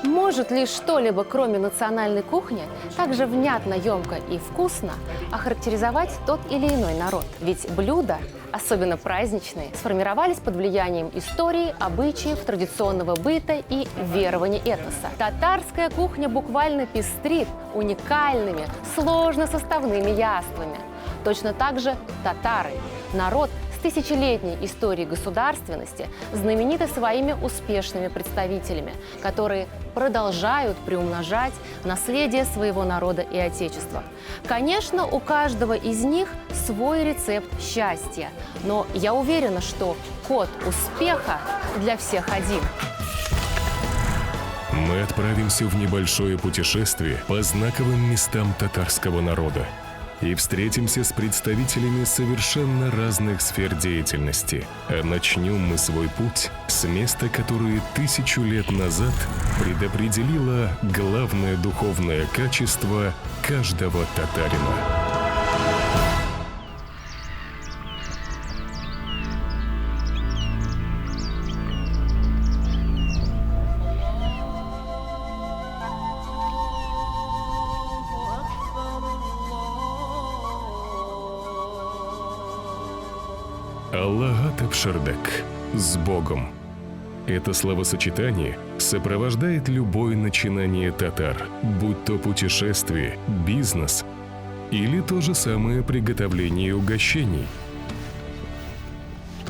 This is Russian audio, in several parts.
Может ли что-либо, кроме национальной кухни, также внятно, емко и вкусно охарактеризовать тот или иной народ? Ведь блюда, особенно праздничные, сформировались под влиянием истории, обычаев, традиционного быта и верований этноса. Татарская кухня буквально пестрит уникальными, сложносоставными яствами. Точно так же татары – народ с тысячелетней историей государственности, знамениты своими успешными представителями, которые продолжают приумножать наследие своего народа и отечества. Конечно, у каждого из них свой рецепт счастья, но я уверена, что код успеха для всех один. Мы отправимся в небольшое путешествие по знаковым местам татарского народа и встретимся с представителями совершенно разных сфер деятельности. А начнем мы свой путь с места, которое 1000 лет назад предопределило главное духовное качество каждого татарина. Аллах Атапшардак с Богом. Это словосочетание сопровождает любое начинание татар, будь то путешествие, бизнес или то же самое приготовление угощений.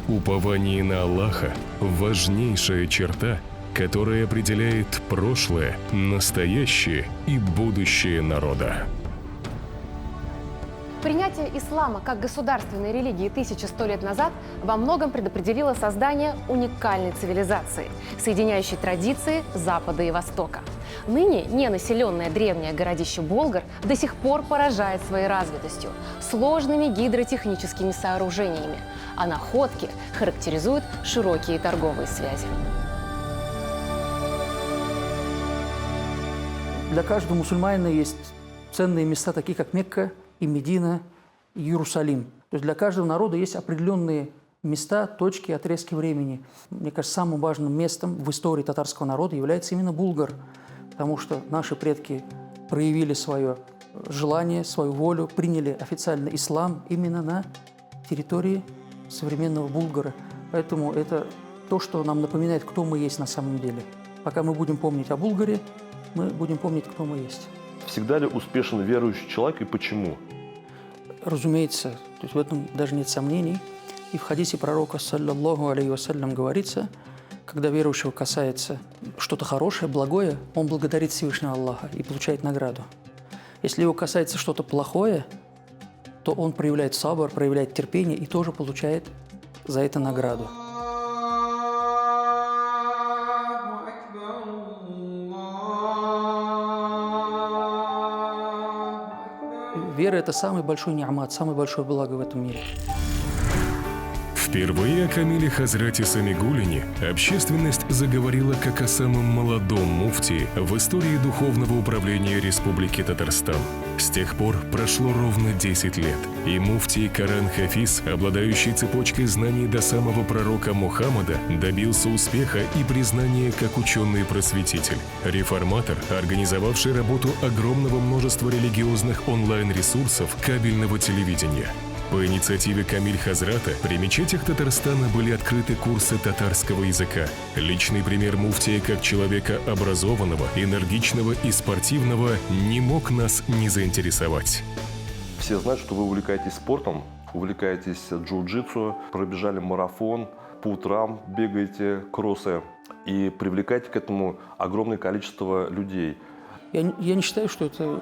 Упование на Аллаха – важнейшая черта, которая определяет прошлое, настоящее и будущее народа. Принятие ислама как государственной религии 1100 лет назад во многом предопределило создание уникальной цивилизации, соединяющей традиции Запада и Востока. Ныне ненаселенное древнее городище Болгар до сих пор поражает своей развитостью, сложными гидротехническими сооружениями, а находки характеризуют широкие торговые связи. Для каждого мусульманина есть ценные места, такие как Мекка, и Медина, и Иерусалим. То есть для каждого народа есть определенные места, точки, отрезки времени. Мне кажется, самым важным местом в истории татарского народа является именно Булгар, потому что наши предки проявили свое желание, свою волю, приняли официально ислам именно на территории современного Булгара. Поэтому это то, что нам напоминает, кто мы есть на самом деле. Пока мы будем помнить о Булгаре, мы будем помнить, кто мы есть. Всегда ли успешен верующий человек и почему? Разумеется, то есть в этом даже нет сомнений. И в хадисе пророка, саллаллаху алейхи вассалям, говорится, когда верующего касается что-то хорошее, благое, он благодарит Всевышнего Аллаха и получает награду. Если его касается что-то плохое, то он проявляет сабр, проявляет терпение и тоже получает за это награду. Вера – это самый большой ни'мат, самое большое благо в этом мире. Впервые о Камиле Хазрате Самигуллине общественность заговорила как о самом молодом муфтии в истории духовного управления Республики Татарстан. С тех пор прошло ровно 10 лет, и муфтий Коран Хафиз, обладающий цепочкой знаний до самого пророка Мухаммада, добился успеха и признания как ученый-просветитель, реформатор, организовавший работу огромного множества религиозных онлайн-ресурсов кабельного телевидения. По инициативе Камиль Хазрата при мечетях Татарстана были открыты курсы татарского языка. Личный пример муфтия как человека образованного, энергичного и спортивного не мог нас не заинтересовать. Все знают, что вы увлекаетесь спортом, увлекаетесь джиу-джитсу, пробежали марафон, по утрам бегаете кроссы и привлекаете к этому огромное количество людей. Я не считаю, что это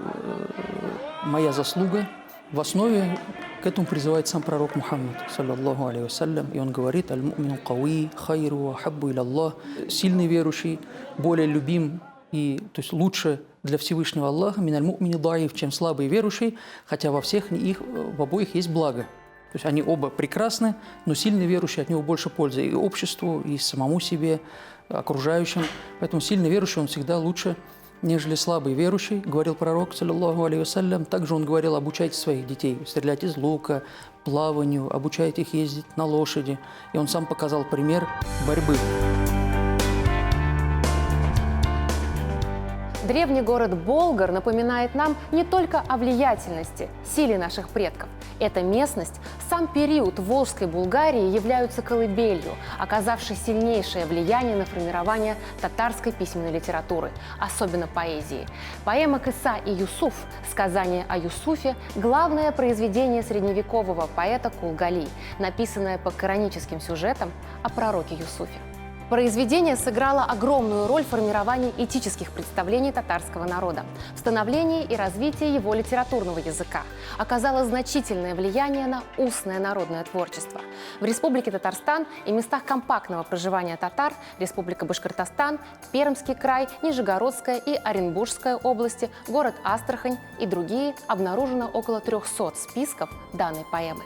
моя заслуга. В основе к этому призывает сам пророк Мухаммад, саллаллаху алейхи вассалям, и он говорит: «Аль-мумину кауи, хайру, ахаббу иля Аллах». Сильный верующий, более любим и, то есть, лучше для Всевышнего Аллаха, мин аль-мумини даиф, чем слабый верующий, хотя во всех их, в обоих есть благо. То есть они оба прекрасны, но сильный верующий, от него больше пользы и обществу, и самому себе, окружающим. Поэтому сильный верующий, он всегда лучше нежели слабый верующий, говорил пророк, саллиллаху алейхи вассалям. Также он говорил: обучайте своих детей стрелять из лука, плаванию, обучайте их ездить на лошади. И он сам показал пример борьбы. Древний город Болгар напоминает нам не только о влиятельности, силе наших предков. Эта местность, сам период Волжской Булгарии являются колыбелью, оказавшей сильнейшее влияние на формирование татарской письменной литературы, особенно поэзии. Поэма «Кыса и Юсуф», сказание о Юсуфе, главное произведение средневекового поэта Кулгали, написанное по кораническим сюжетам о пророке Юсуфе. Произведение сыграло огромную роль в формировании этических представлений татарского народа, в становлении и развитии его литературного языка, оказало значительное влияние на устное народное творчество. В Республике Татарстан и местах компактного проживания татар, Республика Башкортостан, Пермский край, Нижегородская и Оренбургская области, город Астрахань и другие обнаружено около 300 списков данной поэмы.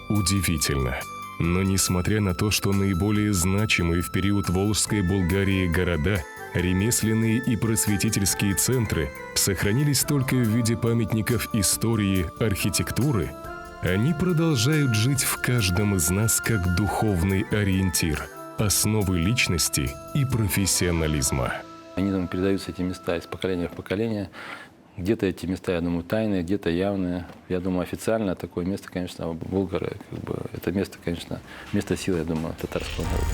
Удивительно. Но несмотря на то, что наиболее значимые в период Волжской Булгарии города, ремесленные и просветительские центры сохранились только в виде памятников истории, архитектуры, они продолжают жить в каждом из нас как духовный ориентир, основы личности и профессионализма. Они нам передаются, эти места, из поколения в поколение. Где-то эти места, я думаю, тайные, где-то явные. Я думаю, официально такое место, конечно, Болгары, это место, конечно, место силы, я думаю, татарского народа.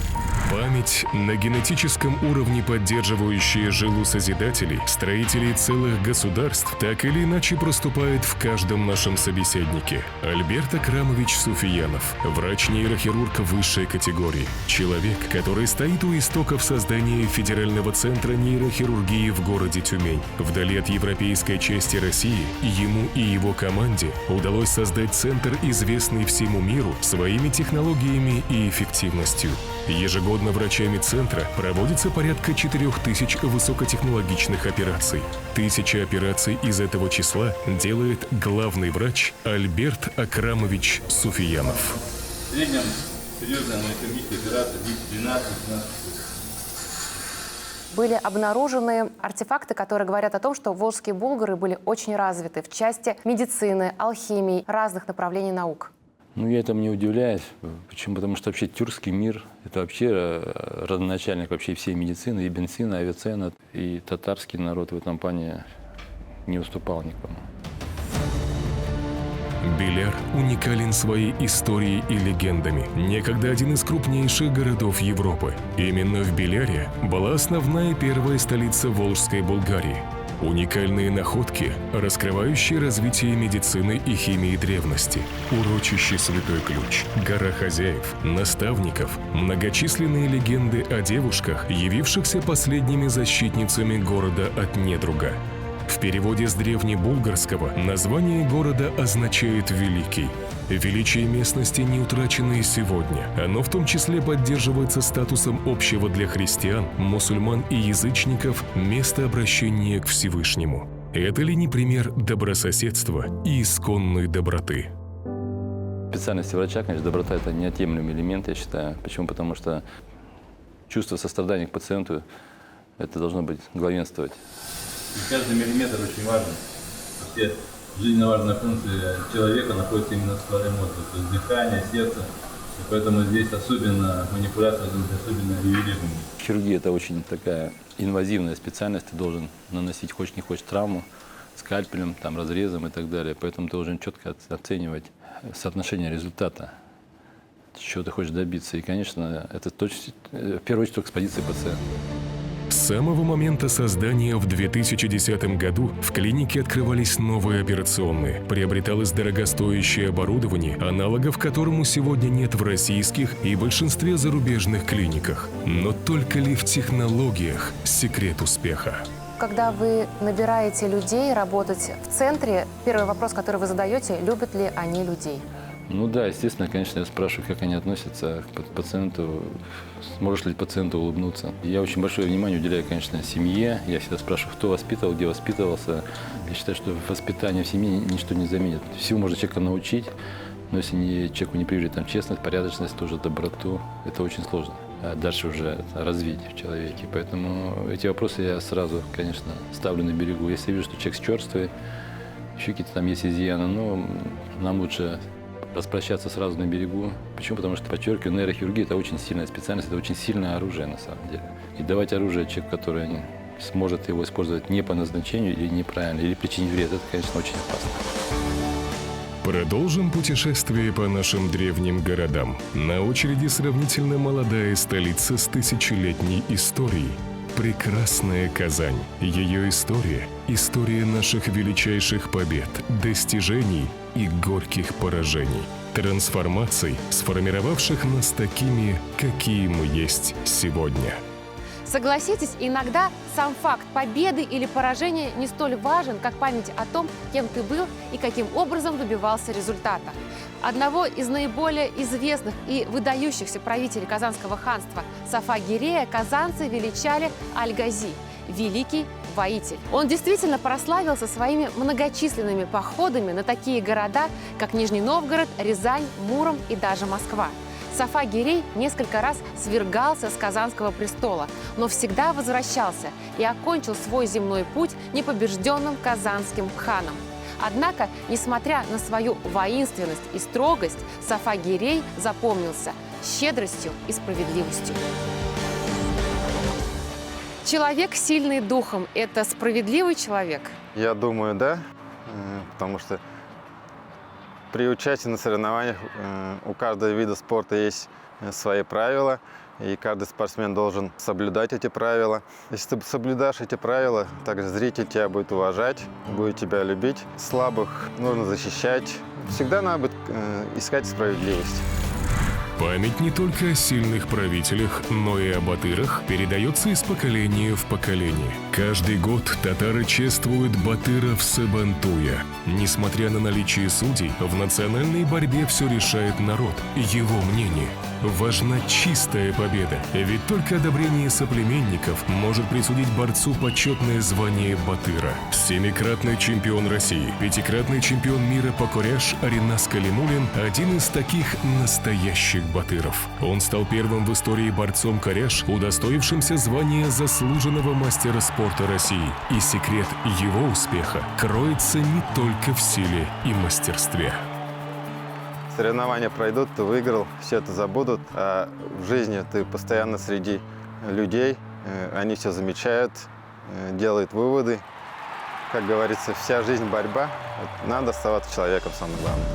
Память на генетическом уровне, поддерживающая жилу созидателей, строителей целых государств, так или иначе проступает в каждом нашем собеседнике. Альберт Акрамович Суфиянов, врач-нейрохирург высшей категории. Человек, который стоит у истоков создания Федерального центра нейрохирургии в городе Тюмень. Вдали от европейской части России, ему и его команде удалось создать центр, известный всему миру своими технологиями и эффективностью. Ежегодно врачами центра проводится порядка 4000 высокотехнологичных операций. 1000 операций из этого числа делает главный врач Альберт Акрамович Суфиянов. В среднем серьезная анатомическая операция 12-15. Были обнаружены артефакты, которые говорят о том, что волжские булгары были очень развиты в части медицины, алхимии, разных направлений наук. Ну, я этому не удивляюсь. Почему? Потому что вообще тюркский мир – это вообще родоначальник вообще всей медицины, и бензина, и авиацена. И татарский народ в этом плане не уступал никому. Беляр уникален своей историей и легендами. Некогда один из крупнейших городов Европы. Именно в Беляре была основная первая столица Волжской Булгарии. Уникальные находки, раскрывающие развитие медицины и химии древности, урочище Святой Ключ, гора хозяев, наставников, многочисленные легенды о девушках, явившихся последними защитницами города от недруга. В переводе с древнебулгарского название города означает «великий». Величие местности не утрачено и сегодня. Оно в том числе поддерживается статусом общего для христиан, мусульман и язычников места обращения к Всевышнему. Это ли не пример добрососедства и исконной доброты? Специальности врача, конечно, доброта – это неотъемлемый элемент, я считаю. Почему? Потому что чувство сострадания к пациенту – это должно быть главенствовать. И каждый миллиметр очень важен. Вообще жизненно важная функция человека находится именно в стволе мозга, то есть дыхание, сердце. И поэтому здесь особенно манипуляция, особенно ювелирная. Хирургия – это очень такая инвазивная специальность. Ты должен наносить, хочешь не хочешь, травму скальпелем, там, разрезом и так далее. Поэтому ты должен четко оценивать соотношение результата, чего ты хочешь добиться. И, конечно, это точно, в первую очередь, только с позиции пациента. С самого момента создания в 2010 году в клинике открывались новые операционные, приобреталось дорогостоящее оборудование, аналогов которому сегодня нет в российских и большинстве зарубежных клиниках. Но только ли в технологиях секрет успеха? Когда вы набираете людей работать в центре, первый вопрос, который вы задаете, любят ли они людей? Ну да, естественно, конечно, я спрашиваю, как они относятся к пациенту, сможешь ли пациенту улыбнуться. Я очень большое внимание уделяю, конечно, семье. Я всегда спрашиваю, кто воспитывал, где воспитывался. Я считаю, что воспитание в семье ничто не заменит. Всего можно человека научить, но если человеку не привили там честность, порядочность, тоже доброту, это очень сложно. дальше уже развить в человеке. Поэтому эти вопросы я сразу, конечно, ставлю на берегу. Если вижу, что человек черствый, еще какие-то там есть изъяны, но нам лучше распрощаться сразу на берегу. Почему? Потому что, подчеркиваю, нейрохирургия – это очень сильная специальность, это очень сильное оружие на самом деле. И давать оружие человеку, который сможет его использовать не по назначению или неправильно, или причинить вред, это, конечно, очень опасно. Продолжим путешествие по нашим древним городам. На очереди сравнительно молодая столица с тысячелетней историей. Прекрасная Казань. Ее история – история наших величайших побед, достижений и горьких поражений. Трансформаций, сформировавших нас такими, какие мы есть сегодня. Согласитесь, иногда сам факт победы или поражения не столь важен, как память о том, кем ты был и каким образом добивался результата. Одного из наиболее известных и выдающихся правителей Казанского ханства Сафа-Гирея казанцы величали Аль-Гази – великий воитель. Он действительно прославился своими многочисленными походами на такие города, как Нижний Новгород, Рязань, Муром и даже Москва. Сафа-Гирей несколько раз свергался с Казанского престола, но всегда возвращался и окончил свой земной путь непобежденным казанским ханом. Однако, несмотря на свою воинственность и строгость, Сафа-Гирей запомнился щедростью и справедливостью. Человек, сильный духом – это справедливый человек? Я думаю, да, потому что при участии на соревнованиях у каждого вида спорта есть свои правила, и каждый спортсмен должен соблюдать эти правила. Если ты соблюдаешь эти правила, также зритель тебя будет уважать, будет тебя любить. Слабых нужно защищать. Всегда надо будет искать справедливость. Память не только о сильных правителях, но и о батырах передается из поколения в поколение. Каждый год татары чествуют батыров Сабантуя. Несмотря на наличие судей, в национальной борьбе все решает народ, его мнение. Важна чистая победа, ведь только одобрение соплеменников может присудить борцу почетное звание батыра. Семикратный чемпион России, пятикратный чемпион мира по куряж Аринас Калимулин – один из таких настоящих батыров. Он стал первым в истории борцом куряж, удостоившимся звания заслуженного мастера спорта России. И секрет его успеха кроется не только в силе и мастерстве. Соревнования пройдут, ты выиграл, все это забудут, а в жизни ты постоянно среди людей, они все замечают, делают выводы. Как говорится, вся жизнь борьба, надо оставаться человеком, самое главное.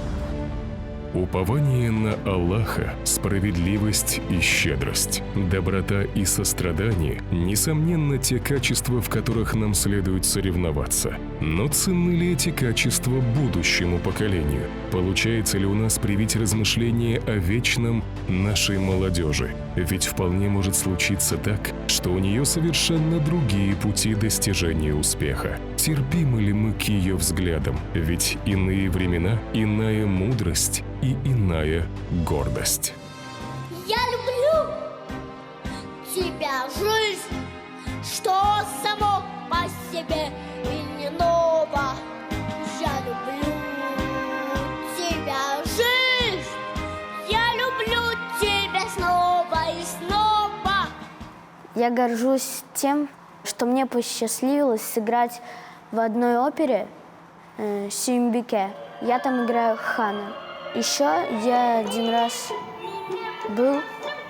Упование на Аллаха, справедливость и щедрость, доброта и сострадание – несомненно, те качества, в которых нам следует соревноваться. Но ценны ли эти качества будущему поколению? Получается ли у нас привить размышления о вечном нашей молодежи? Ведь вполне может случиться так, что у нее совершенно другие пути достижения успеха. Терпимы ли мы к ее взглядам? Ведь иные времена, иная мудрость и иная гордость. Я люблю тебя, жизнь, что само по себе и не ново. Я люблю тебя, жизнь, я люблю тебя снова и снова. Я горжусь тем, что мне посчастливилось сыграть в одной опере «Сюмбике». Я там играю хана. Еще я один раз был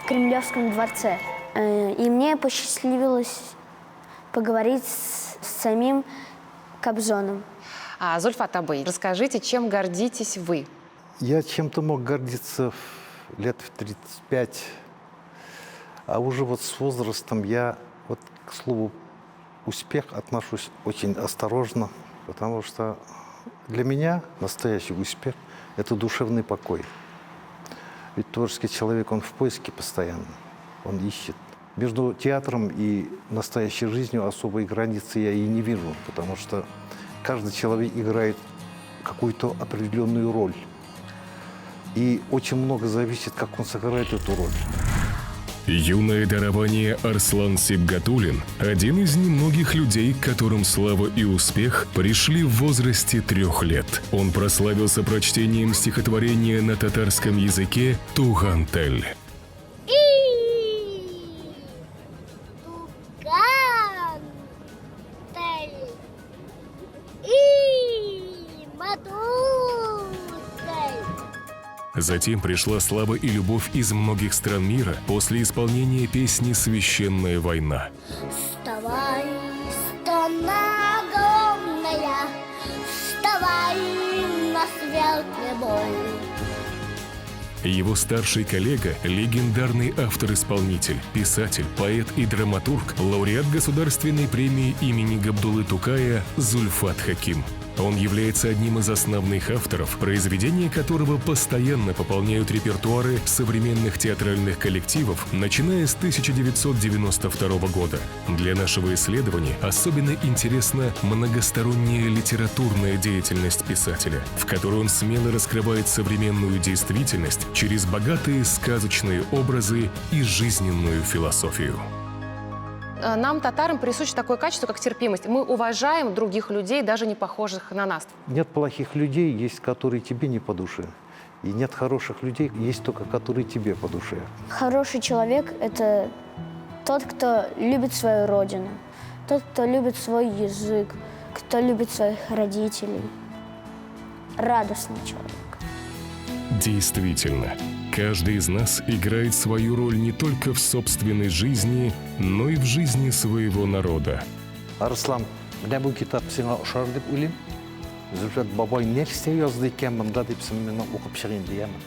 в Кремлевском дворце, и мне посчастливилось поговорить с самим Кобзоном. Зульфат Абый, расскажите, чем гордитесь вы? Я чем-то мог гордиться лет в 35, а уже вот с возрастом я, вот к слову, успех отношусь очень осторожно, потому что для меня настоящий успех – это душевный покой. Ведь творческий человек, он в поиске постоянно, он ищет. Между театром и настоящей жизнью особой границы я и не вижу, потому что каждый человек играет какую-то определенную роль. И очень много зависит, как он сыграет эту роль. Юное дарование Арслан Сибгатуллин – один из немногих людей, к которым слава и успех пришли в возрасте 3 лет. Он прославился прочтением стихотворения на татарском языке «Туган-тель». И Затем пришла слава и любовь из многих стран мира после исполнения песни «Священная война». Вставай, страна огромная, вставай на светлый бой. Его старший коллега, легендарный автор-исполнитель, писатель, поэт и драматург, лауреат Государственной премии имени Габдуллы Тукая Зульфат Хаким. Он является одним из основных авторов, произведения которого постоянно пополняют репертуары современных театральных коллективов, начиная с 1992 года. Для нашего исследования особенно интересна многосторонняя литературная деятельность писателя, в которой он смело раскрывает современную действительность через богатые сказочные образы и жизненную философию. Нам, татарам, присуще такое качество, как терпимость. Мы уважаем других людей, даже не похожих на нас. Нет плохих людей, есть которые тебе не по душе. И нет хороших людей, есть только которые тебе по душе. Хороший человек – это тот, кто любит свою родину, тот, кто любит свой язык, кто любит своих родителей. Радостный человек. Действительно, каждый из нас играет свою роль не только в собственной жизни, но и в жизни своего народа. Арыслан, менә бу китап сиңа ошар дип уйлыйм. Зөлфат бабай нәрсә язды икән монда дип син укып чыгыйм диярмен.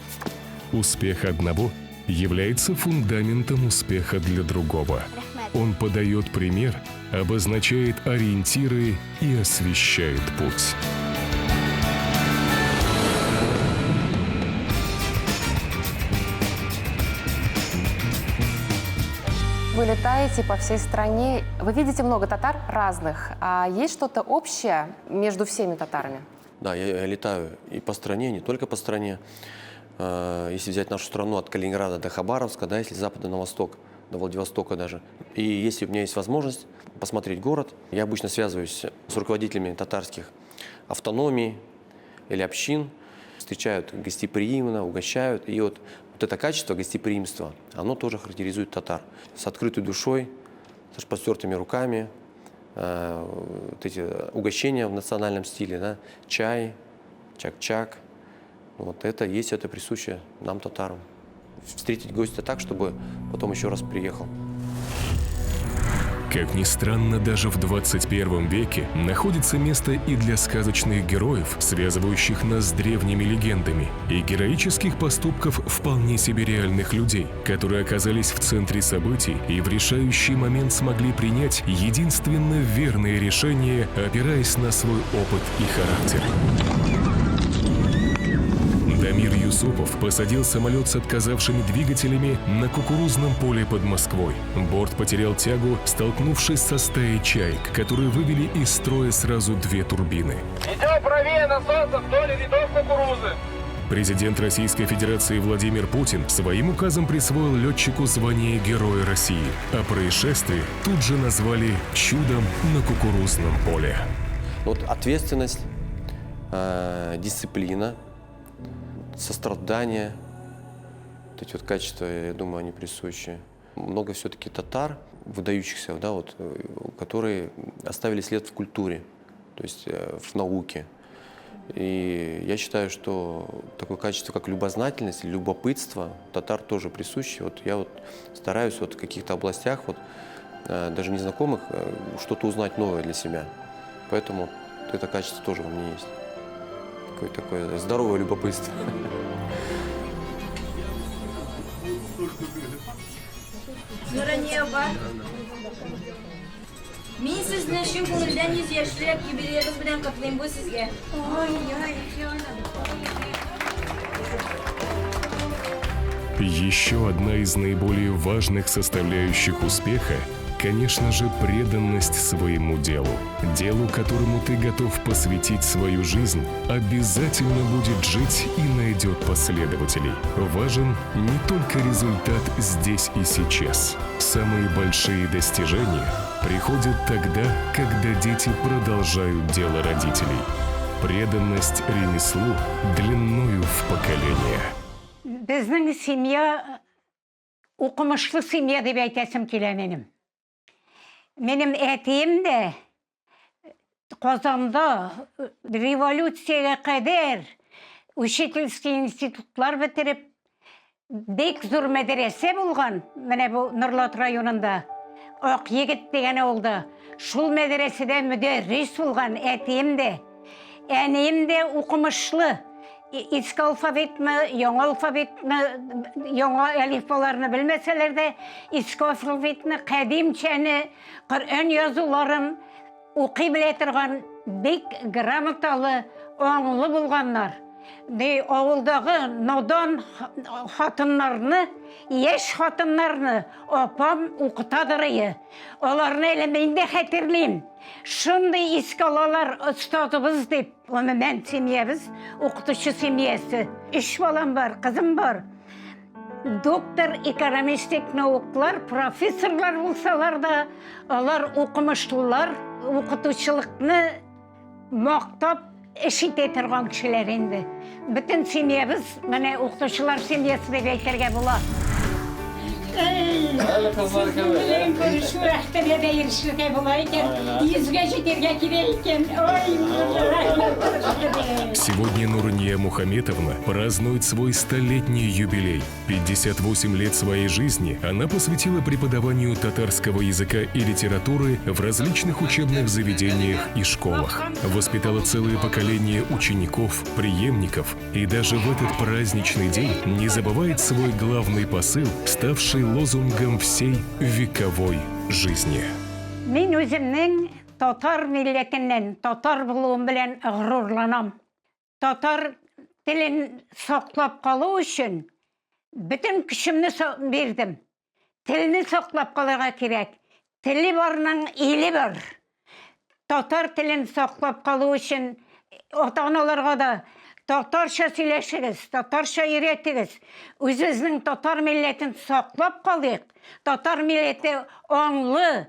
Успех одного является фундаментом успеха для другого. Он подает пример, обозначает ориентиры и освещает путь. Вы летаете по всей стране. Вы видите много татар разных. А есть что-то общее между всеми татарами? Да, я летаю и по стране, не только по стране. Если взять нашу страну от Калининграда до Хабаровска, да, если с запада на восток, до Владивостока даже. И если у меня есть возможность посмотреть город, я обычно связываюсь с руководителями татарских автономий или общин. Встречают гостеприимно, угощают. И вот это качество гостеприимства, оно тоже характеризует татар. С открытой душой, с распростертыми руками, вот эти угощения в национальном стиле, да, чай, чак-чак. Вот это есть, это присуще нам, татарам. Встретить гостя так, чтобы потом еще раз приехал. Как ни странно, даже в 21 веке находится место и для сказочных героев, связывающих нас с древними легендами, и героических поступков вполне себе реальных людей, которые оказались в центре событий и в решающий момент смогли принять единственно верное решение, опираясь на свой опыт и характер. Дамир Юсупов посадил самолет с отказавшими двигателями на кукурузном поле под Москвой. Борт потерял тягу, столкнувшись со стаей чаек, которые вывели из строя сразу 2 турбины. Идем правее на солнце вдоль рядов кукурузы. Президент Российской Федерации Владимир Путин своим указом присвоил летчику звание Героя России, а происшествие тут же назвали «чудом на кукурузном поле». Вот ответственность, дисциплина, сострадание, вот эти вот качества, я думаю, они присущи. Много все-таки татар, выдающихся, да, вот, которые оставили след в культуре, то есть в науке. И я считаю, что такое качество, как любознательность, любопытство, татар тоже присуще. Вот я вот стараюсь вот в каких-то областях, вот, даже незнакомых, что-то узнать новое для себя. Поэтому это качество тоже во мне есть. Такое здоровое любопытство. Мен сіздің үшін көңілден езершілік кебереріз білен қатлайым бұл сізге. Еще одна из наиболее важных составляющих успеха – конечно же, преданность своему делу. Делу, которому ты готов посвятить свою жизнь, обязательно будет жить и найдет последователей. Важен не только результат здесь и сейчас. Самые большие достижения приходят тогда, когда дети продолжают дело родителей. Преданность ремеслу длиною в поколение. Біздің семья, оқымышлы семья деп айтасым келе менің. Менің әтем де Қазанда революцияға қадер учительский институтлар бітіріп, бек зор медресе болған, міне бұл Нұрлат районында. Оқ егіт деген олды. Шул медреседе мүдеррис болған әтейім де. Әнейім де оқымышлы. Ескі алфавит ми, яңа алфавит ми, яңа әлифбаларны білмеселер де, ескі алфавитні, қадимчені, Құр'ан язуларын оқи біле тұрған бек грамоталы, оңлы болғанlar. Ауылдағы надан хатынларны, еш хатынларны апам оқытадыры. Оларны әлемейінде қәтерлейм. Шындай искалалар ұстадыбыз деп, оны мән семьябыз, оқытушы семьясы. 3 балам бар, қызым бар. Доктор, экономистик науқлар, профессорлар болсалар да, олар оқымыштылар, оқытушылықны мақтап, ішіте тұрған кішілер енді. Бүтін семьябыз, міне оқытушылар семьясы деп әйтерге болады. Сіздің білен көрішу әқтіне де ерішіліге бола екен, езге жетерге келе екен. Сегодня Нурния Мухаметовна празднует свой 100-летний юбилей. 58 лет своей жизни она посвятила преподаванию татарского языка и литературы в различных учебных заведениях и школах. Воспитала целое поколение учеников, преемников и даже в этот праздничный день не забывает свой главный посыл, ставший лозунгом всей вековой жизни. Мен өзімнің татар милләтінен, татар болуым білен ғұрурланам. Татар тілін сақлап қалу үшін bütün күшімні бердім. Тіліні сақлап қалуға керек. Тілі барының елі бар. Татар тілін сақлап қалу үшін ата-аналарға да татарша сөйлесіңіз, татарша үйретіңіз. Өзіңіздің татар милләтін сақлап қалайық. Татар милләті оңлы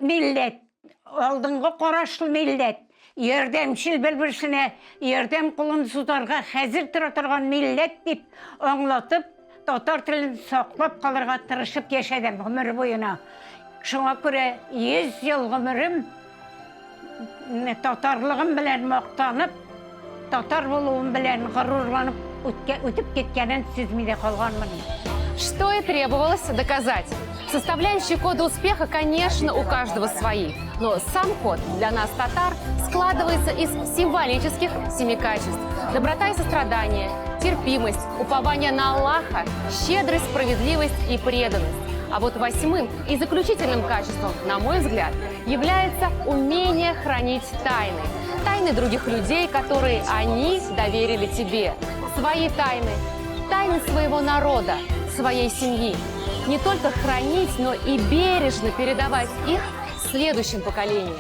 милләт, алдыңғы қарашлы милләт, ердемшіл бір-бірсіне, ердем құлын сударға хәзір тұра тұрған милләт деп оңлатып, татар тілін сақлап қаларға тырышып ешедім ғұмыр бойына. Шуңа көре 100 жыл ғұмырым татарлығым білән мақтанып, татар болуым білән ғырурланып өтіп кеткенін сезмейде қалғанмын. Что и требовалось доказать. Составляющие кода успеха, конечно, у каждого свои. Но сам код для нас, татар, складывается из символических 7 качеств. Доброта и сострадание, терпимость, упование на Аллаха, щедрость, справедливость и преданность. А вот 8-м и заключительным качеством, на мой взгляд, является умение хранить тайны. Тайны других людей, которые они доверили тебе. Свои тайны, тайны своего народа, своей семьи. Не только хранить, но и бережно передавать их следующим поколениям.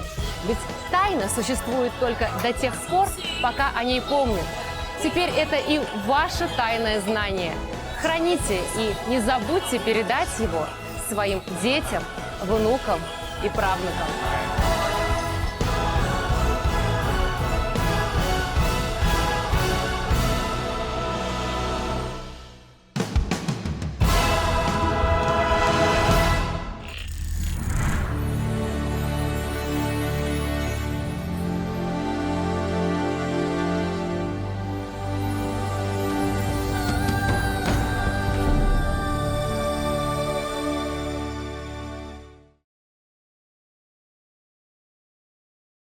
Ведь тайна существует только до тех пор, пока о ней помнят. Теперь это и ваше тайное знание. Храните и не забудьте передать его своим детям, внукам и правнукам.